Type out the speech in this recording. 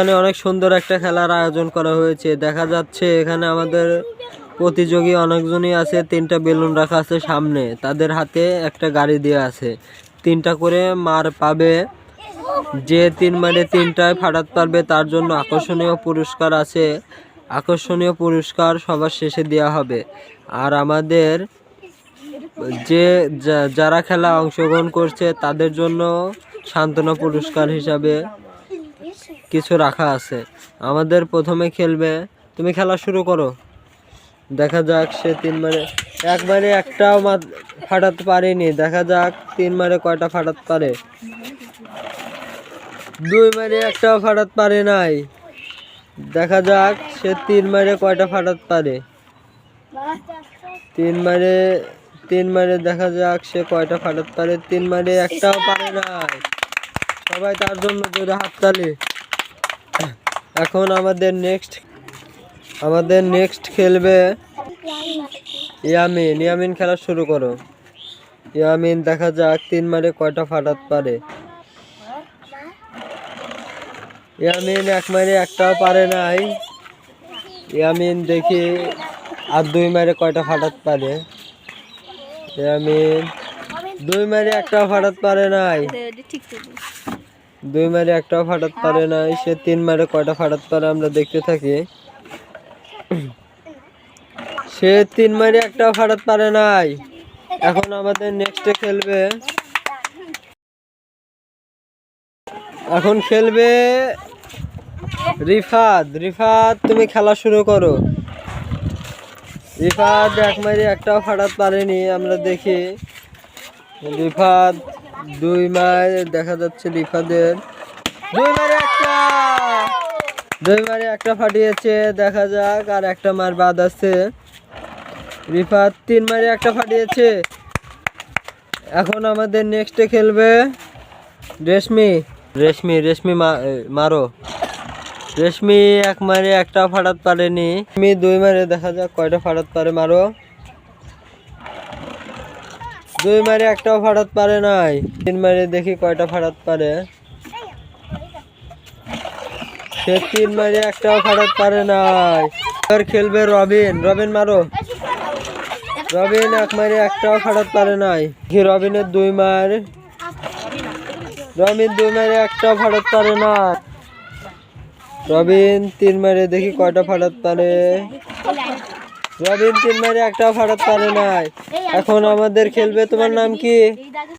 এখানে অনেক সুন্দর একটা খেলার আয়োজন করা হয়েছে। দেখা যাচ্ছে এখানে আমাদের প্রতিযোগী অনেকজনই আছে। 3টা বেলুন রাখা আছে সামনে, তাদের হাতে একটা গাড়ি দেওয়া আছে। 3টা করে মার পাবে, যে 3 মারে 3টায় ফাটাতে পারবে তার জন্য আকর্ষণীয় পুরস্কার আছে। আকর্ষণীয় পুরস্কার সবার শেষে দেওয়া হবে। আর আমাদের যে যারা খেলা অংশগ্রহণ করছে তাদের জন্য সান্ত্বনা পুরস্কার হিসাবে কিছু রাখা আছে। আমাদের প্রথমে খেলবে, তুমি খেলা শুরু করো। দেখা যাক সে 3 মারে, একবারে একটাও ফাটাতে পারেনি। দেখা যাক 3 মারে কয়টা ফাটাতে পারে। 2 মারে একটাও ফাটাতে পারে নাই। দেখা যাক সে 3 মারে কয়টা ফাটাতে পারে। 3 মারে দেখা যাক সে কয়টা ফাটাতে পারে। 3 মারে একটাও পারে নাই। সবাই তার জন্য জোরে হাততালি। এখন আমাদের নেক্সট খেলবে ইয়ামিন। ইয়ামিন খেলা শুরু করো। ইয়ামিন দেখা যাক 3 মারে কয়টা ফাটাতে পারে। ইয়ামিন 1 মারে একটাও পারে নাই। ইয়ামিন দেখি আর 2 মারে কয়টা ফাটাতে পারে। ইয়ামিন 2 মারে একটাও ফাটাতে পারে নাই। 2 মারে একটাও ফাটাতে পারে নাই। সে 3 মারে কয়টা ফাটাতে পারে আমরা দেখতে থাকি। সে 3 মারে একটাও ফাটাতে পারে নাই। এখন আমাদের নেক্সটে খেলবে, এখন খেলবে রিফাত। রিফাত তুমি খেলা শুরু করো। রিফাত 1 মারে একটাও ফাটাতে পারেনি। আমরা দেখি রিফাত 2 মারে, দেখা যাচ্ছে রিফাতের 2 মারে একটা ফাটিয়েছে। দেখা যাক আর একটা মার বাদ আছে। রিফাত 3 মারে একটা ফাটিয়েছে। এখন আমাদের নেক্সটে খেলবে রেশমি। রেশমি মারো। রেশমি 1 মারে একটা ফাটাতে পারেনি। রেশমি 2 মারে দেখা যাক কয়টা ফাটাতে পারে। মারো। 2 মারে একটাও ফাটাতে পারে নাই। 3 মারে দেখি কয়টা ফাটাতে পারে। সে 3 মারে একটাও ফাটাতে পারে নাই। এবার খেলবে রবিন। রবিন মারো। রবিন 1 মারে একটাও ফাটাতে পারে নাই। রবিনের 2 মার। রবিন 2 মারে একটাও ফাটাতে পারে না। রবিন 3 মারে দেখি কয়টা ফাটাতে পারে। রবিন 3 মারে একটাও ফাটাতে পারে নাই। এখন আমাদের খেলবে, তোমার নাম কি?